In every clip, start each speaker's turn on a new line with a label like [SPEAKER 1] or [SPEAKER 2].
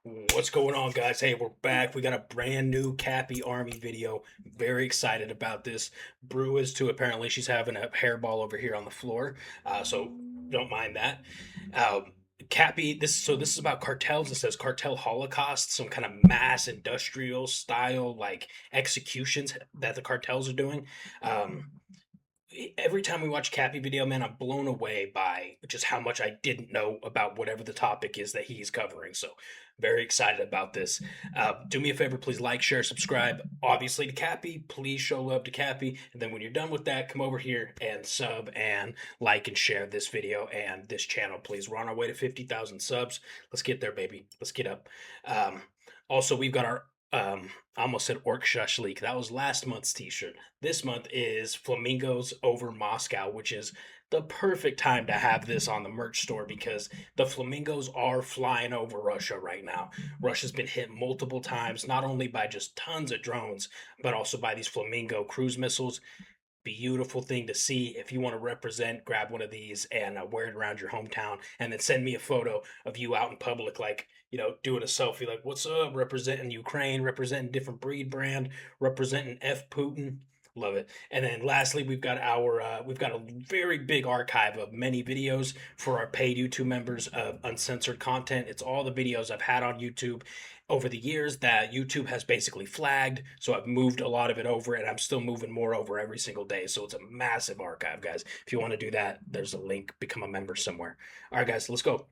[SPEAKER 1] What's going on, guys? Hey, we're back. We got a brand new Cappy Army video. Very excited about this. Brew is too. Apparently, she's having a hairball over here on the floor, so don't mind that. Um, Cappy, this is about cartels. It says cartel holocaust, some kind of mass industrial style like executions that the cartels are doing. Um, every time we watch Cappy video, man, I'm blown away by just how much I didn't know about whatever the topic is that he's covering. So very excited about this. Do me a favor, please like, share, subscribe, obviously to Cappy. Please show love to Cappy. And then when you're done with that, come over here and sub and like and share this video and this channel, please. We're on our way to 50,000 subs. Let's get there, baby. Let's get up. Also, we've got our I almost said Orc Shush Leak. That was last month's t-shirt. This month is Flamingos over Moscow, which is the perfect time to have this on the merch store because the Flamingos are flying over Russia right now. Russia's been hit multiple times, not only by just tons of drones, but also by these Flamingo cruise missiles. Beautiful thing to see. If you want to represent, grab one of these and wear it around your hometown, and then send me a photo of you out in public, like, doing a selfie, like, what's up, representing Ukraine, representing different breed brand, representing F Putin. Love it. And then lastly, we've got a very big archive of many videos for our paid YouTube members of uncensored content. It's all the videos I've had on YouTube over the years that YouTube has basically flagged. So I've moved a lot of it over, and I'm still moving more over every single day. So it's a massive archive, guys. If you want to do that, there's a link. Become a member somewhere. All right, guys, let's go.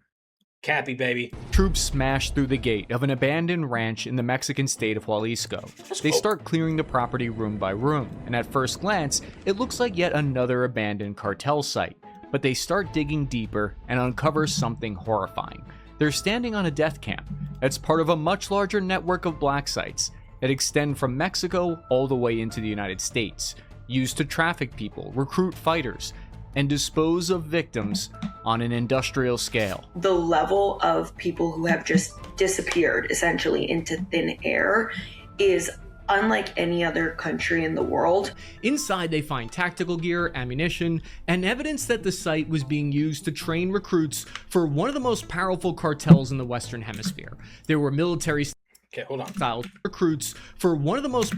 [SPEAKER 1] Cappy, baby.
[SPEAKER 2] Troops smash through the gate of an abandoned ranch in the Mexican state of Jalisco. They start clearing the property room by room, and at first glance, it looks like yet another abandoned cartel site. But they start digging deeper and uncover something horrifying. They're standing on a death camp that's part of a much larger network of black sites that extend from Mexico all the way into the United States, used to traffic people, recruit fighters, and dispose of victims on an industrial scale.
[SPEAKER 3] The level of people who have just disappeared essentially into thin air is unlike any other country in the world.
[SPEAKER 2] Inside, they find tactical gear, ammunition, and evidence that the site was being used to train recruits for one of the most powerful cartels in the Western Hemisphere. There were military style recruits for one of the most...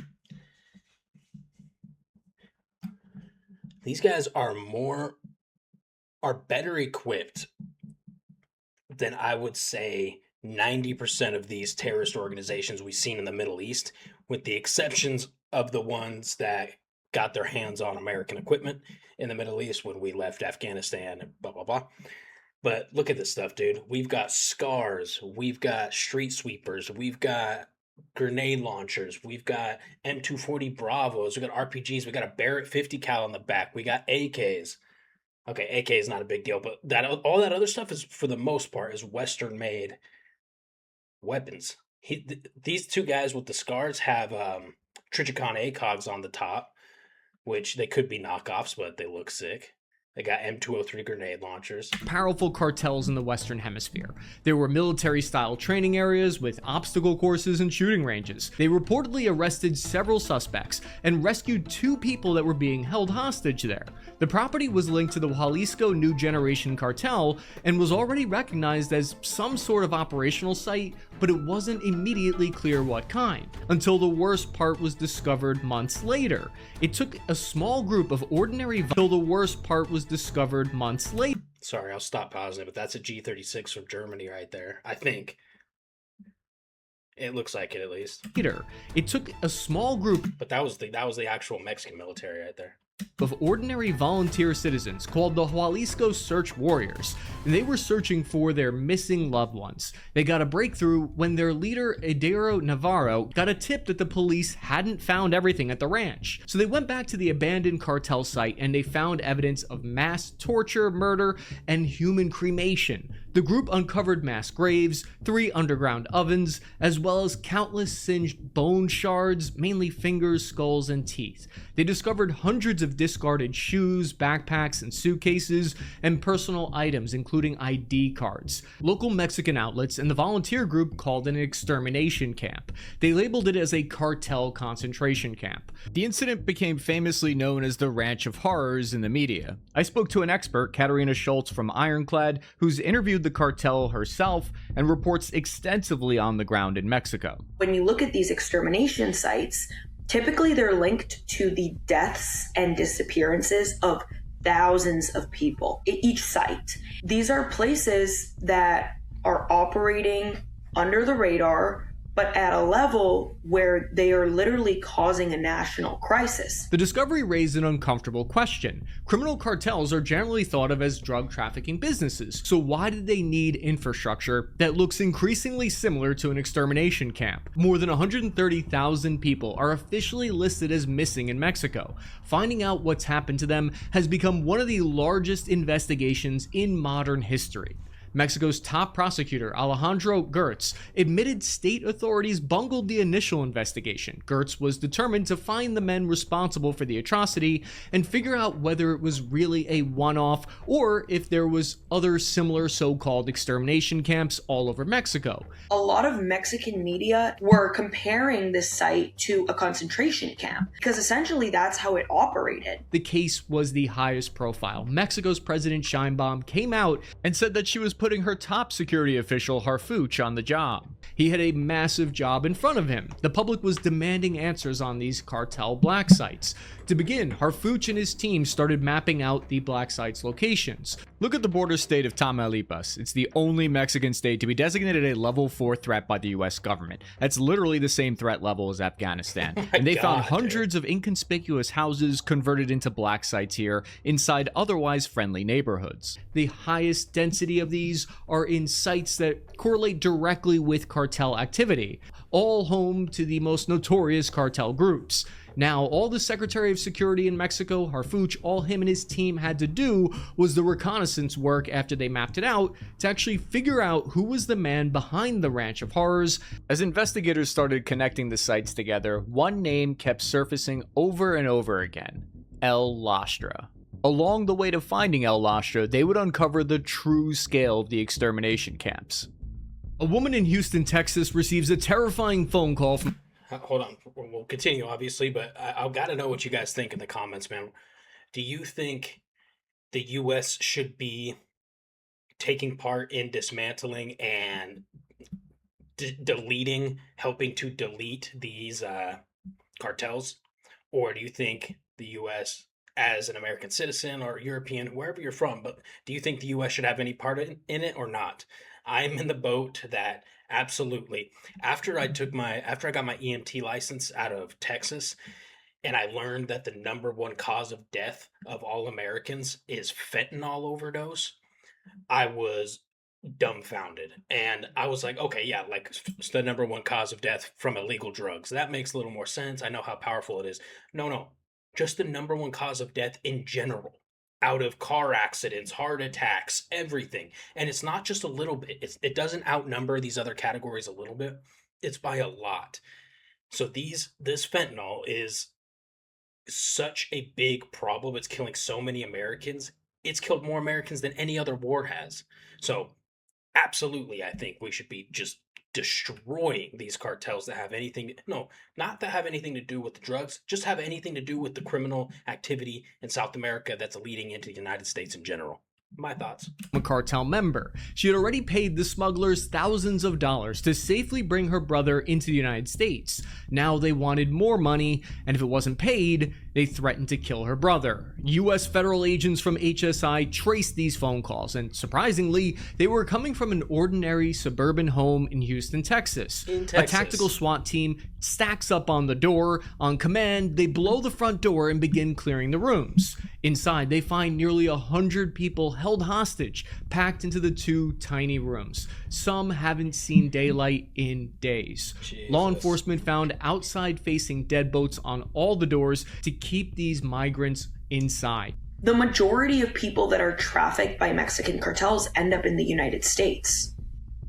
[SPEAKER 1] These guys are better equipped than I would say 90% of these terrorist organizations we've seen in the Middle East, with the exceptions of the ones that got their hands on American equipment in the Middle East when we left Afghanistan and blah, blah, blah. But look at this stuff, dude. We've got SCARs, we've got street sweepers, we've got grenade launchers, we've got M240 Bravos, we got RPGs, we got a Barrett 50 cal in the back, we got AKs. Okay, AK is not a big deal, but all that other stuff is, for the most part, is Western made weapons. These two guys with the scars have Trichicon ACOGs on the top, which they could be knockoffs, but they look sick. They got M203 grenade launchers.
[SPEAKER 2] Powerful cartels in the Western Hemisphere. There were military-style training areas with obstacle courses and shooting ranges. They reportedly arrested several suspects and rescued 2 people that were being held hostage there. The property was linked to the Jalisco New Generation cartel and was already recognized as some sort of operational site, but it wasn't immediately clear what kind, until the worst part was discovered months later. It took a small group of ordinary discovered months later.
[SPEAKER 1] Sorry, I'll stop pausing it, but that's a G36 from Germany right there, I think. It looks like it, at least.
[SPEAKER 2] It took a small group,
[SPEAKER 1] but that was the actual Mexican military right there,
[SPEAKER 2] of ordinary volunteer citizens called the Jalisco Search Warriors. They were searching for their missing loved ones. They got a breakthrough when their leader, Adero Navarro, got a tip that the police hadn't found everything at the ranch. So they went back to the abandoned cartel site and they found evidence of mass torture, murder, and human cremation. The group uncovered mass graves, 3 underground ovens, as well as countless singed bone shards, mainly fingers, skulls, and teeth. They discovered hundreds of discarded shoes, backpacks, and suitcases, and personal items, including ID cards. Local Mexican outlets and the volunteer group called it an extermination camp. They labeled it as a cartel concentration camp. The incident became famously known as the Ranch of Horrors in the media. I spoke to an expert, Katarina Schultz from Ironclad, who's interviewed the cartel herself and reports extensively on the ground in Mexico.
[SPEAKER 3] When you look at these extermination sites, typically they're linked to the deaths and disappearances of thousands of people at each site. These are places that are operating under the radar, but at a level where they are literally causing a national crisis.
[SPEAKER 2] The discovery raised an uncomfortable question. Criminal cartels are generally thought of as drug trafficking businesses, so why did they need infrastructure that looks increasingly similar to an extermination camp? More than 130,000 people are officially listed as missing in Mexico. Finding out what's happened to them has become one of the largest investigations in modern history. Mexico's top prosecutor, Alejandro Gertz, admitted state authorities bungled the initial investigation. Gertz was determined to find the men responsible for the atrocity and figure out whether it was really a one-off or if there was other similar so-called extermination camps all over Mexico.
[SPEAKER 3] A lot of Mexican media were comparing this site to a concentration camp because essentially that's how it operated.
[SPEAKER 2] The case was the highest profile. Mexico's President Sheinbaum came out and said that she was putting her top security official, Harfuch, on the job. He had a massive job in front of him. The public was demanding answers on these cartel black sites. To begin, Harfuch and his team started mapping out the black sites' locations. Look at the border state of Tamaulipas. It's the only Mexican state to be designated a level 4 threat by the US government. That's literally the same threat level as Afghanistan. And they found hundreds of inconspicuous houses converted into black sites here inside otherwise friendly neighborhoods. The highest density of these are in sites that correlate directly with cartel activity, all home to the most notorious cartel groups. Now, all the Secretary of Security in Mexico, Harfuch, all him and his team had to do was the reconnaissance work after they mapped it out to actually figure out who was the man behind the Ranch of Horrors. As investigators started connecting the sites together, one name kept surfacing over and over again: El Lastra. Along the way to finding El Lastra, they would uncover the true scale of the extermination camps. A woman in Houston, Texas receives a terrifying phone call from...
[SPEAKER 1] Hold on, we'll continue, obviously, but I've got to know what you guys think in the comments, man. Do you think the U.S. should be taking part in dismantling and helping to delete these cartels? Or do you think the U.S., as an American citizen or European, wherever you're from, but do you think the U.S. should have any part in it or not? I'm in the boat that absolutely. After I got my EMT license out of Texas, and I learned that the number one cause of death of all Americans is fentanyl overdose, I was dumbfounded. And I was like, okay, yeah, like it's the number one cause of death from illegal drugs. That makes a little more sense. I know how powerful it is. No, just the number one cause of death in general. Out of car accidents, heart attacks, everything. And it's not just a little bit. It doesn't outnumber these other categories a little bit. It's by a lot. So this fentanyl is such a big problem. It's killing so many Americans. It's killed more Americans than any other war has. So absolutely, I think we should be just destroying these cartels that have not that have anything to do with the drugs, just have anything to do with the criminal activity in South America that's leading into the United States in general. My thoughts.
[SPEAKER 2] A cartel member. She had already paid the smugglers thousands of dollars to safely bring her brother into the United States. Now they wanted more money, and if it wasn't paid, they threatened to kill her brother. U.S. federal agents from HSI traced these phone calls, and surprisingly, they were coming from an ordinary suburban home in Houston, Texas. A tactical SWAT team stacks up on the door. On command, they blow the front door and begin clearing the rooms. Inside, they find nearly 100 people held hostage, packed into the two tiny rooms. Some haven't seen daylight in days.
[SPEAKER 1] Jesus.
[SPEAKER 2] Law enforcement found outside-facing deadbolts on all the doors to keep these migrants inside.
[SPEAKER 3] The majority of people that are trafficked by Mexican cartels end up in the United States.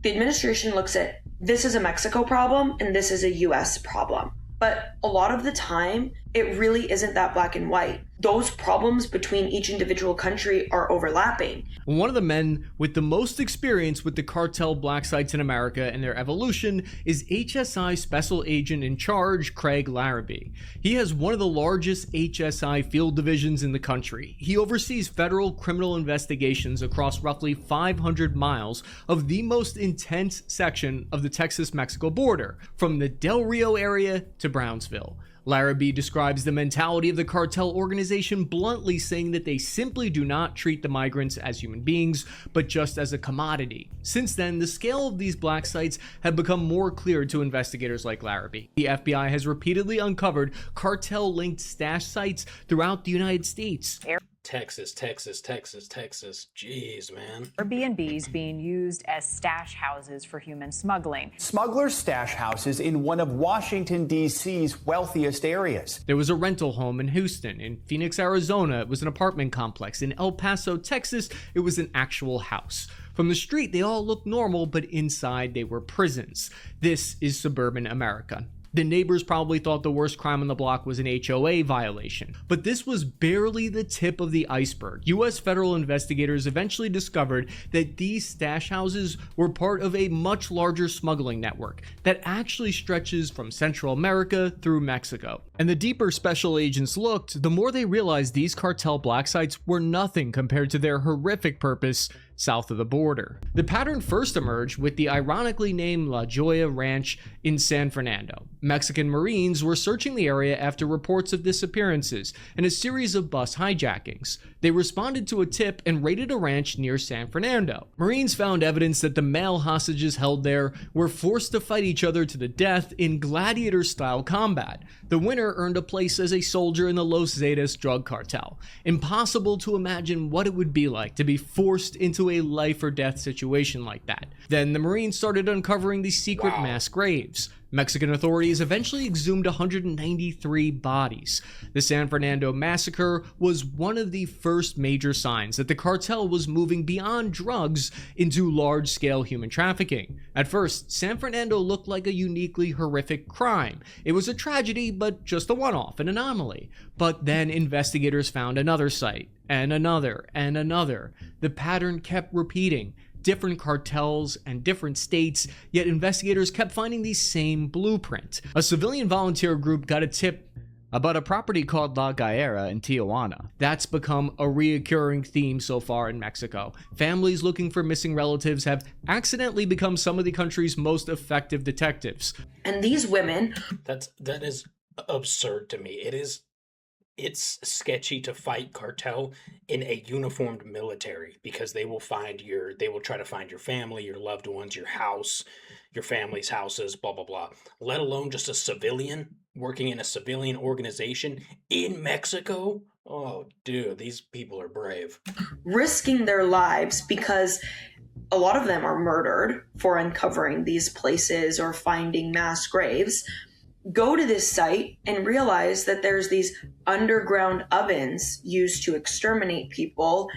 [SPEAKER 3] The administration looks at this is a Mexico problem and this is a US problem. But a lot of the time, it really isn't that black and white. Those problems between each individual country are overlapping.
[SPEAKER 2] One of the men with the most experience with the cartel black sites in America and their evolution is HSI Special Agent in Charge Craig Larrabee. He has one of the largest HSI field divisions in the country. He oversees federal criminal investigations across roughly 500 miles of the most intense section of the Texas-Mexico border, from the Del Rio area to Brownsville. Larrabee describes the mentality of the cartel organization bluntly, saying that they simply do not treat the migrants as human beings, but just as a commodity. Since then, the scale of these black sites have become more clear to investigators like Larrabee. The FBI has repeatedly uncovered cartel-linked stash sites throughout the United States.
[SPEAKER 1] Texas. Jeez, man.
[SPEAKER 4] Airbnbs being used as stash houses for human smuggling.
[SPEAKER 5] Smugglers' stash houses in one of Washington, D.C.'s wealthiest areas.
[SPEAKER 2] There was a rental home in Houston. In Phoenix, Arizona, it was an apartment complex. In El Paso, Texas, it was an actual house. From the street, they all looked normal, but inside they were prisons. This is suburban America. The neighbors probably thought the worst crime on the block was an HOA violation, but this was barely the tip of the iceberg. U.S. federal investigators eventually discovered that these stash houses were part of a much larger smuggling network that actually stretches from Central America through Mexico. And the deeper special agents looked, the more they realized these cartel black sites were nothing compared to their horrific purpose south of the border. The pattern first emerged with the ironically named La Joya Ranch in San Fernando. Mexican Marines were searching the area after reports of disappearances and a series of bus hijackings. They responded to a tip and raided a ranch near San Fernando. Marines found evidence that the male hostages held there were forced to fight each other to the death in gladiator-style combat. The winner earned a place as a soldier in the Los Zetas drug cartel. Impossible to imagine what it would be like to be forced into a life or death situation like that. Then the Marines started uncovering these secret mass graves. Mexican authorities eventually exhumed 193 bodies. The San Fernando massacre was one of the first major signs that the cartel was moving beyond drugs into large-scale human trafficking. At first, San Fernando looked like a uniquely horrific crime. It was a tragedy, but just a one-off, an anomaly. But then investigators found another site, and another, and another. The pattern kept repeating. Different cartels and different states, yet investigators kept finding the same blueprint. A civilian volunteer group got a tip about a property called La Galera in Tijuana. That's become a reoccurring theme so far in Mexico. Families looking for missing relatives have accidentally become some of the country's most effective detectives.
[SPEAKER 3] And these women...
[SPEAKER 1] That is absurd to me. It's sketchy to fight cartel in a uniformed military because they will try to find your family, your loved ones, your house, your family's houses, blah, blah, blah. Let alone just a civilian working in a civilian organization in Mexico. Oh, dude, these people are brave.
[SPEAKER 3] Risking their lives because a lot of them are murdered for uncovering these places or finding mass graves. Go to this site and realize that there's these underground ovens used to exterminate people.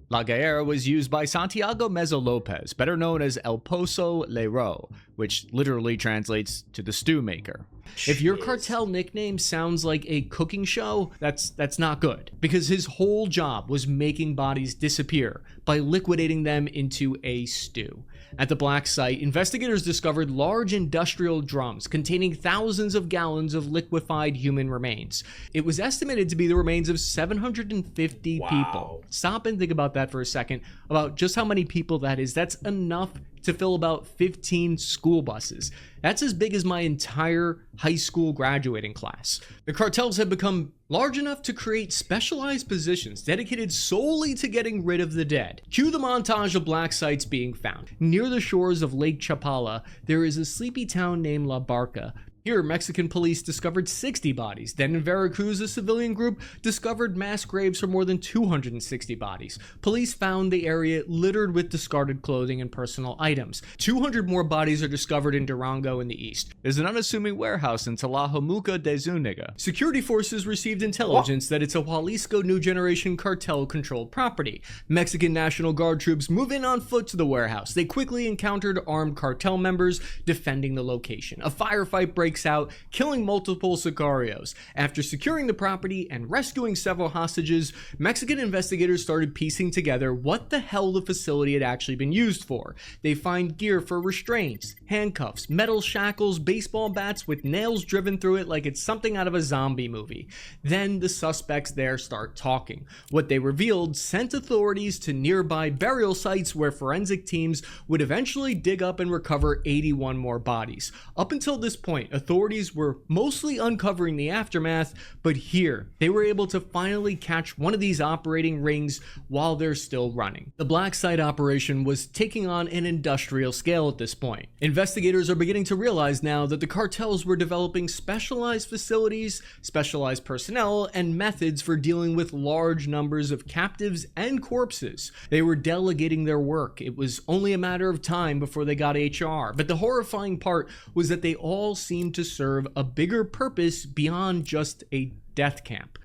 [SPEAKER 2] La Galera was used by Santiago Meza Lopez, better known as El Pozo Leiro, which literally translates to the stew maker. If your cartel nickname sounds like a cooking show, that's not good, because his whole job was making bodies disappear by liquidating them into a stew. At the black site, investigators discovered large industrial drums containing thousands of gallons of liquefied human remains. It was estimated to be the remains of 750 people. Stop and think about that for a second, about just how many people that is. That's enough to fill about 15 school buses. That's as big as my entire high school graduating class. The cartels have become large enough to create specialized positions dedicated solely to getting rid of the dead. Cue the montage of black sites being found. Near the shores of Lake Chapala, there is a sleepy town named La Barca. Here, Mexican police discovered 60 bodies. Then in Veracruz, a civilian group discovered mass graves for more than 260 bodies. Police found the area littered with discarded clothing and personal items. 200 more bodies are discovered in Durango in the east. There's an unassuming warehouse in Tlajomulco de Zúñiga. Security forces received intelligence that it's a Jalisco New Generation cartel-controlled property. Mexican National Guard troops move in on foot to the warehouse. They quickly encountered armed cartel members defending the location. A firefight breaks breaks out, killing multiple sicarios. After securing the property and rescuing several hostages, Mexican investigators started piecing together what the hell the facility had actually been used for. They find gear for restraints, handcuffs, metal shackles, baseball bats with nails driven through it like it's something out of a zombie movie. Then the suspects there start talking. What they revealed sent authorities to nearby burial sites where forensic teams would eventually dig up and recover 81 more bodies. Up until this point, authorities were mostly uncovering the aftermath, but here, they were able to finally catch one of these operating rings while they're still running. The black site operation was taking on an industrial scale at this point. Investigators are beginning to realize now that the cartels were developing specialized facilities, specialized personnel, and methods for dealing with large numbers of captives and corpses. They were delegating their work. It was only a matter of time before they got HR, but the horrifying part was that they all seemed to serve a bigger purpose beyond just a death camp.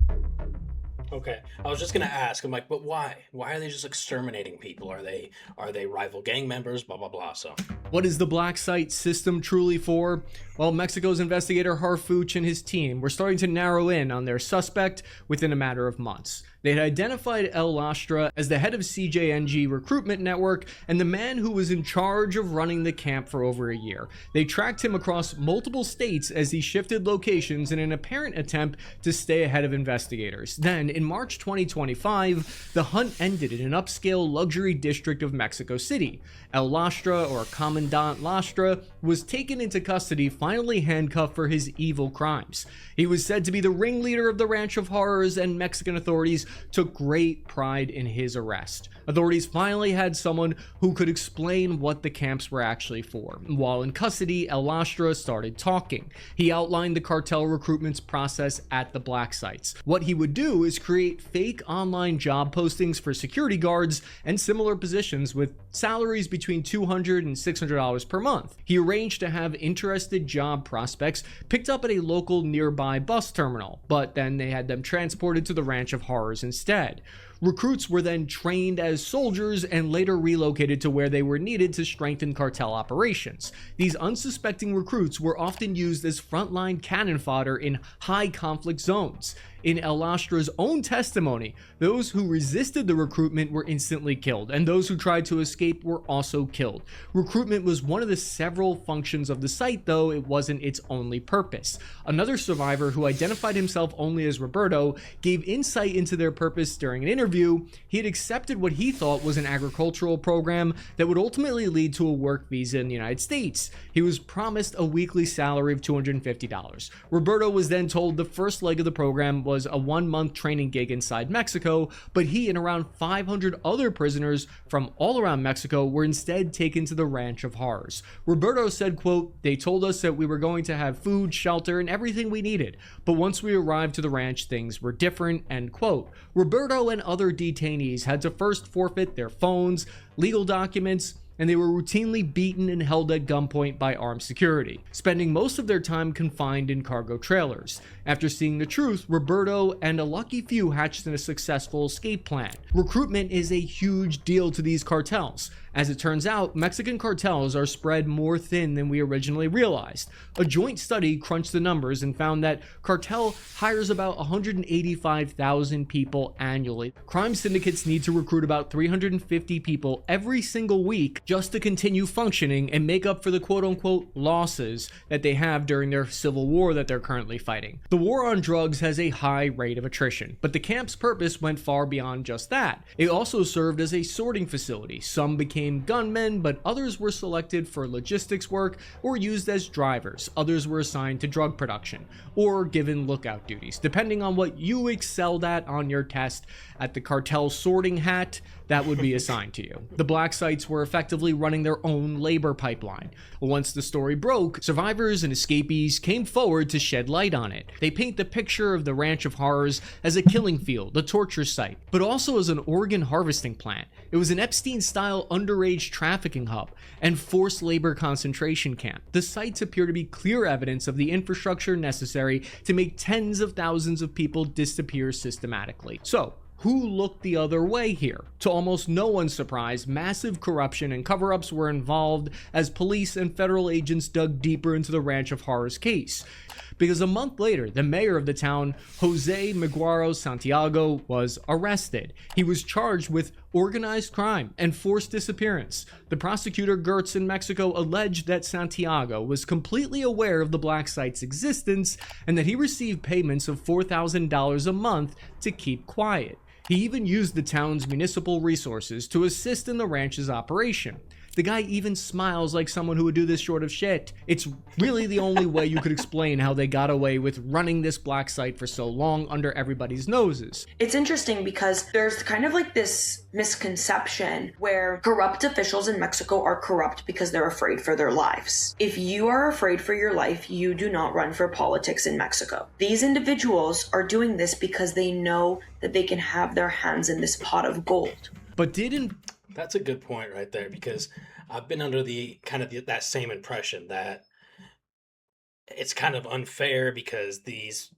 [SPEAKER 1] Okay, I was just gonna ask. I'm like, but why? Why are they just exterminating people? Are they rival gang members? Blah blah blah. So,
[SPEAKER 2] what is the black site system truly for? Well, Mexico's investigator Harfuch and his team were starting to narrow in on their suspect within a matter of months. They had identified El Lastra as the head of CJNG Recruitment Network and the man who was in charge of running the camp for over a year. They tracked him across multiple states as he shifted locations in an apparent attempt to stay ahead of investigators. Then, in March 2025, the hunt ended in an upscale luxury district of Mexico City. El Lastra, or Commandant Lastra, was taken into custody, finally handcuffed for his evil crimes. He was said to be the ringleader of the Ranch of Horrors, and Mexican authorities took great pride in his arrest. Authorities finally had someone who could explain what the camps were actually for. While in custody, El Lastra started talking. He outlined the cartel recruitment's process at the black sites. What he would do is create fake online job postings for security guards and similar positions with salaries between $200 and $600 per month. He arranged to have interested job prospects picked up at a local nearby bus terminal, but then they had them transported to the Ranch of Horrors instead. Recruits were then trained as soldiers and later relocated to where they were needed to strengthen cartel operations. These unsuspecting recruits were often used as frontline cannon fodder in high conflict zones. In El Lastra's own testimony, those who resisted the recruitment were instantly killed, and those who tried to escape were also killed. Recruitment was one of the several functions of the site, though it wasn't its only purpose. Another survivor, who identified himself only as Roberto, gave insight into their purpose during an interview. He had accepted what he thought was an agricultural program that would ultimately lead to a work visa in the United States. He was promised a weekly salary of $250. Roberto was then told the first leg of the program was a 1-month training gig inside Mexico, but he and around 500 other prisoners from all around Mexico were instead taken to the Ranch of Horrors. Roberto said, quote, "They told us that we were going to have food, shelter, and everything we needed, but once we arrived to the ranch, things were different," end quote. Roberto and other detainees had to first forfeit their phones, legal documents, and they were routinely beaten and held at gunpoint by armed security, spending most of their time confined in cargo trailers. After seeing the truth, Roberto and a lucky few hatched a successful escape plan. Recruitment is a huge deal to these cartels. As it turns out, Mexican cartels are spread more thin than we originally realized. A joint study crunched the numbers and found that cartel hires about 185,000 people annually. Crime syndicates need to recruit about 350 people every single week just to continue functioning and make up for the quote-unquote losses that they have during their civil war that they're currently fighting. The war on drugs has a high rate of attrition, but the camp's purpose went far beyond just that. It also served as a sorting facility. Some became gunmen, but others were selected for logistics work or used as drivers. Others were assigned to drug production or given lookout duties, depending on what you excelled at on your test at the cartel sorting hat that would be assigned to you. The black sites were effectively running their own labor pipeline. Once the story broke, survivors and escapees came forward to shed light on it. They paint the picture of the Ranch of Horrors as a killing field, a torture site, but also as an organ harvesting plant. It was an Epstein-style underage trafficking hub and forced labor concentration camp. The sites appear to be clear evidence of the infrastructure necessary to make tens of thousands of people disappear systematically. So, who looked the other way here? To almost no one's surprise, massive corruption and cover-ups were involved as police and federal agents dug deeper into the Ranch of Horrors case. Because a month later, the mayor of the town, Jose Miguaro Santiago, was arrested. He was charged with organized crime and forced disappearance. The prosecutor Gertz in Mexico alleged that Santiago was completely aware of the black site's existence and that he received payments of $4,000 a month to keep quiet. He even used the town's municipal resources to assist in the ranch's operation. The guy even smiles like someone who would do this short of shit. It's really the only way you could explain how they got away with running this black site for so long under everybody's noses.
[SPEAKER 3] It's interesting because there's kind of like this misconception where corrupt officials in Mexico are corrupt because they're afraid for their lives. If you are afraid for your life, you do not run for politics in Mexico. These individuals are doing this because they know that they can have their hands in this pot of gold.
[SPEAKER 2] But didn't...
[SPEAKER 1] That's a good point right there, because I've been under that same impression that it's kind of unfair because these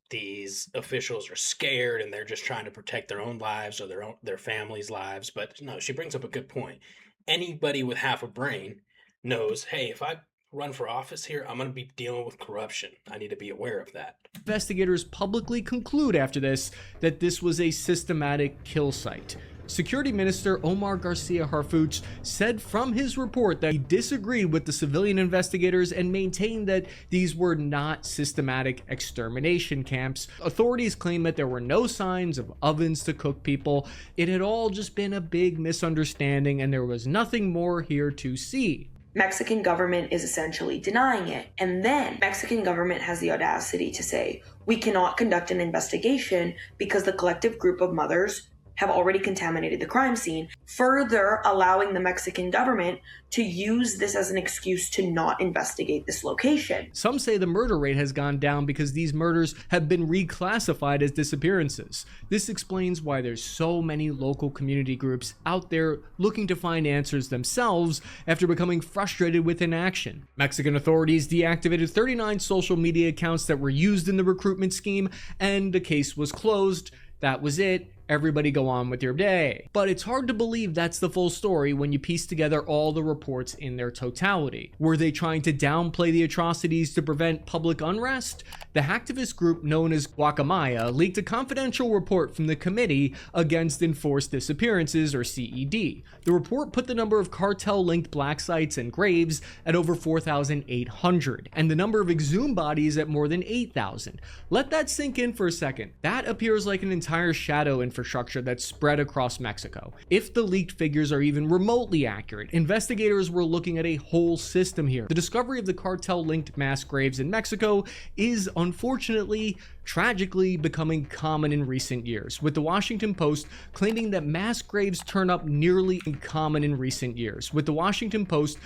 [SPEAKER 1] officials are scared and they're just trying to protect their own lives or their families' lives. But no, she brings up a good point. Anybody with half a brain knows, hey, if I run for office here, I'm going to be dealing with corruption. I need to be aware of that.
[SPEAKER 2] Investigators publicly conclude after this that this was a systematic kill site. Security Minister Omar Garcia Harfuch said from his report that he disagreed with the civilian investigators and maintained that these were not systematic extermination camps. Authorities claim that there were no signs of ovens to cook people. It had all just been a big misunderstanding and there was nothing more here to see.
[SPEAKER 3] Mexican government is essentially denying it. And then Mexican government has the audacity to say, we cannot conduct an investigation because the collective group of mothers have already contaminated the crime scene, further allowing the Mexican government to use this as an excuse to not investigate this location.
[SPEAKER 2] Some say the murder rate has gone down because these murders have been reclassified as disappearances. This explains why there's so many local community groups out there looking to find answers themselves after becoming frustrated with inaction. Mexican authorities deactivated 39 social media accounts that were used in the recruitment scheme, and the case was closed. That was it. Everybody go on with your day. But it's hard to believe that's the full story when you piece together all the reports in their totality. Were they trying to downplay the atrocities to prevent public unrest? The hacktivist group known as Guacamaya leaked a confidential report from the Committee Against Enforced Disappearances, or CED. The report put the number of cartel-linked black sites and graves at over 4,800, and the number of exhumed bodies at more than 8,000. Let that sink in for a second. That appears like an entire shadow infrastructure that's spread across Mexico. If the leaked figures are even remotely accurate, investigators were looking at a whole system here. The discovery of the cartel-linked mass graves in Mexico is unfortunately, tragically becoming common in recent years, with the Washington Post claiming that mass graves turn up nearly common in recent years, with the Washington Post...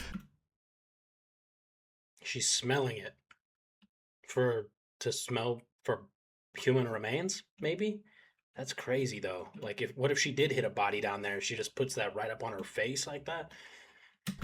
[SPEAKER 1] She's smelling it to smell for human remains, maybe? That's crazy though. Like, what if she did hit a body down there? She just puts that right up on her face like that?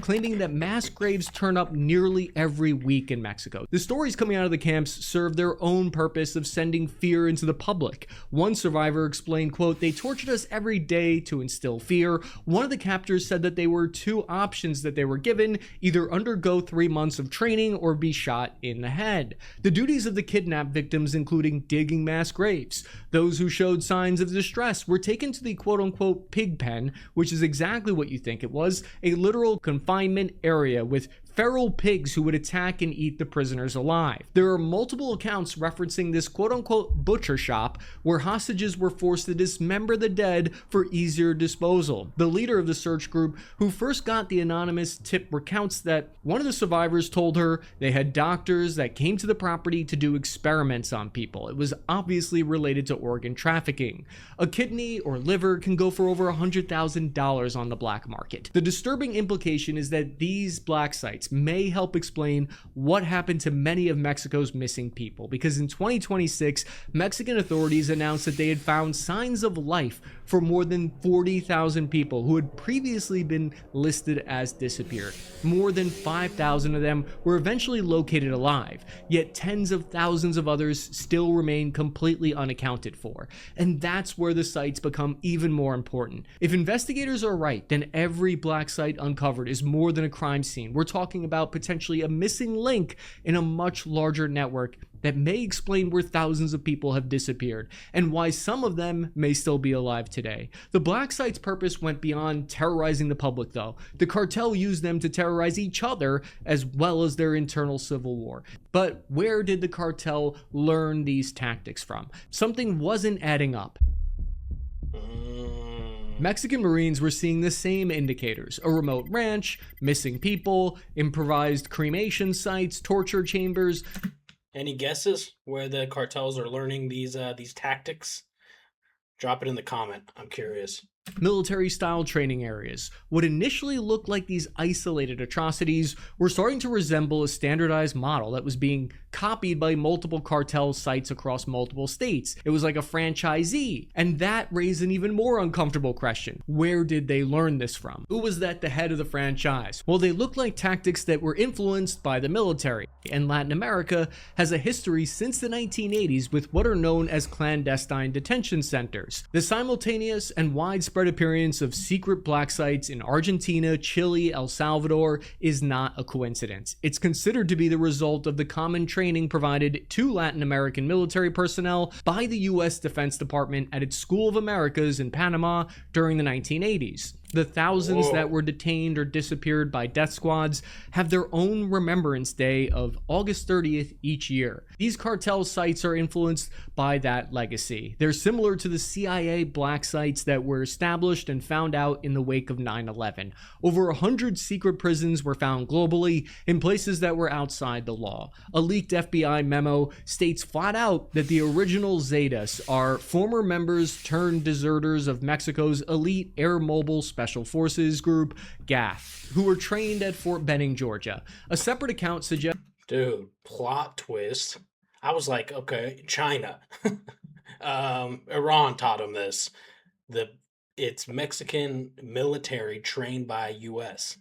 [SPEAKER 2] Claiming that mass graves turn up nearly every week in Mexico. The stories coming out of the camps serve their own purpose of sending fear into the public. One survivor explained, quote, "They tortured us every day to instill fear. One of the captors said that there were two options that they were given, either undergo 3 months of training or be shot in the head. The duties of the kidnapped victims including digging mass graves. Those who showed signs of distress were taken to the quote-unquote pig pen, which is exactly what you think it was, a literal confinement area with feral pigs who would attack and eat the prisoners alive. There are multiple accounts referencing this quote-unquote butcher shop where hostages were forced to dismember the dead for easier disposal. The leader of the search group who first got the anonymous tip recounts that one of the survivors told her they had doctors that came to the property to do experiments on people. It was obviously related to organ trafficking. A kidney or liver can go for over $100,000 on the black market. The disturbing implication is that these black sites, sites may help explain what happened to many of Mexico's missing people, because in 2026, Mexican authorities announced that they had found signs of life for more than 40,000 people who had previously been listed as disappeared. More than 5,000 of them were eventually located alive, yet tens of thousands of others still remain completely unaccounted for. And that's where the sites become even more important. If investigators are right, then every black site uncovered is more than a crime scene. We're talking about potentially a missing link in a much larger network that may explain where thousands of people have disappeared and why some of them may still be alive today. The black site's purpose went beyond terrorizing the public, though. The cartel used them to terrorize each other as well as their internal civil war. But where did the cartel learn these tactics from? Something wasn't adding up. Mexican Marines were seeing the same indicators: a remote ranch, missing people, improvised cremation sites, torture chambers.
[SPEAKER 1] Any guesses where the cartels are learning these tactics? Drop it in the comment. I'm curious.
[SPEAKER 2] Military-style training areas. What initially looked like these isolated atrocities were starting to resemble a standardized model that was being copied by multiple cartel sites across multiple states. It was like a franchisee, and that raised an even more uncomfortable question. Where did they learn this from? Who was at the head of the franchise? Well, they looked like tactics that were influenced by the military, and Latin America has a history since the 1980s with what are known as clandestine detention centers. The simultaneous and widespread appearance of secret black sites in Argentina, Chile, El Salvador is not a coincidence. It's considered to be the result of the common training provided to Latin American military personnel by the U.S. Defense Department at its School of Americas in Panama during the 1980s. The thousands that were detained or disappeared by death squads have their own Remembrance Day of August 30th each year. These cartel sites are influenced by that legacy. They're similar to the CIA black sites that were established and found out in the wake of 9/11. Over 100 secret prisons were found globally in places that were outside the law. A leaked FBI memo states flat out that the original Zetas are former members turned deserters of Mexico's elite air mobile Special Forces group, GAF, who were trained at Fort Benning, Georgia. A separate account suggests...
[SPEAKER 1] Dude, plot twist. I was like, okay, China. Iran taught them this. It's Mexican military trained by U.S.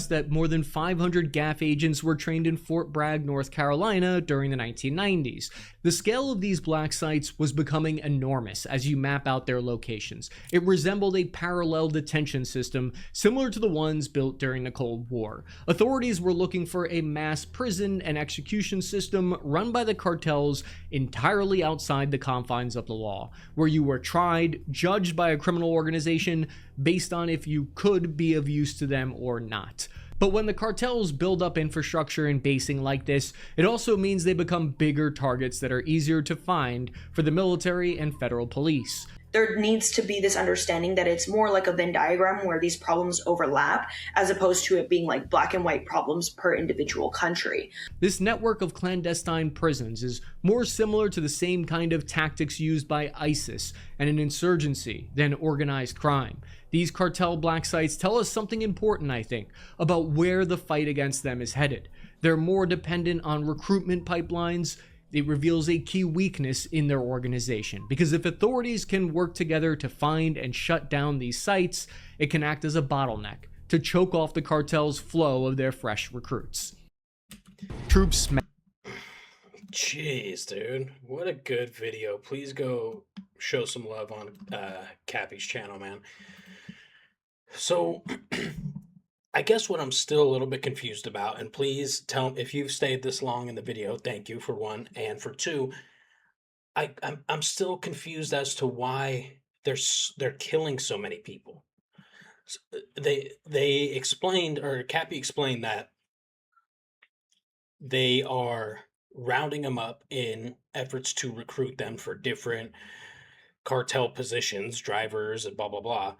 [SPEAKER 2] that more than 500 GAF agents were trained in Fort Bragg, North Carolina during the 1990s. The scale of these black sites was becoming enormous as you map out their locations. It resembled a parallel detention system similar to the ones built during the Cold War. Authorities were looking for a mass prison and execution system run by the cartels entirely outside the confines of the law, where you were tried, judged by a criminal organization based on if you could be of use to them or not. But when the cartels build up infrastructure and basing like this, it also means they become bigger targets that are easier to find for the military and federal police.
[SPEAKER 3] There needs to be this understanding that it's more like a Venn diagram where these problems overlap, as opposed to it being like black and white problems per individual country.
[SPEAKER 2] This network of clandestine prisons is more similar to the same kind of tactics used by ISIS and an insurgency than organized crime. These cartel black sites tell us something important, I think, about where the fight against them is headed. They're more dependent on recruitment pipelines. It reveals a key weakness in their organization, because if authorities can work together to find and shut down these sites, it can act as a bottleneck to choke off the cartel's flow of their fresh recruits. Troops.
[SPEAKER 1] Jeez, dude. What a good video. Please go show some love on Cappy's channel, man. So, I guess what I'm still a little bit confused about, and please tell me if you've stayed this long in the video, thank you for one, and for two, I'm still confused as to why they're killing so many people. They explained, or Cappy explained, that they are rounding them up in efforts to recruit them for different cartel positions, drivers, and blah blah blah.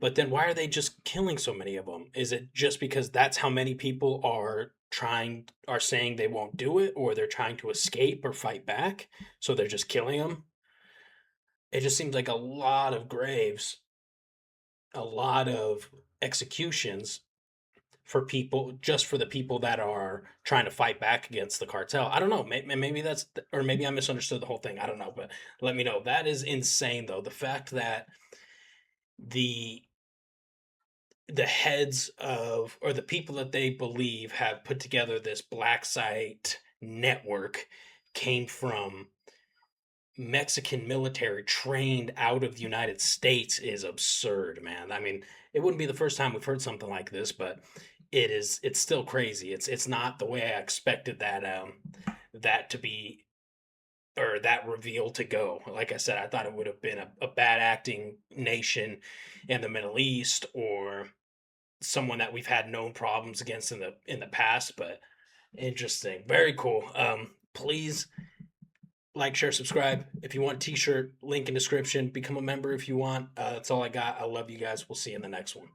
[SPEAKER 1] But then why are they just killing so many of them? Is it just because that's how many people are saying they won't do it, or they're trying to escape or fight back, so they're just killing them? It just seems like a lot of graves, a lot of executions, for people, just for the people that are trying to fight back against the cartel. I don't know. Maybe that's, or maybe I misunderstood the whole thing. I don't know, but let me know. That is insane, though. The fact that the heads of, or the people that they believe have put together this black site network came from Mexican military trained out of the United States is absurd, man. I mean, it wouldn't be the first time we've heard something like this, but it's still crazy. It's not the way I expected that to be, or that reveal to go. Like I said, I thought it would have been a bad acting nation in the Middle East, or someone that we've had known problems against in the past, but interesting. Very cool. Please like, share, subscribe. If you want t-shirt, link in description. Become a member if you want. That's all I got. I love you guys. We'll see you in the next one.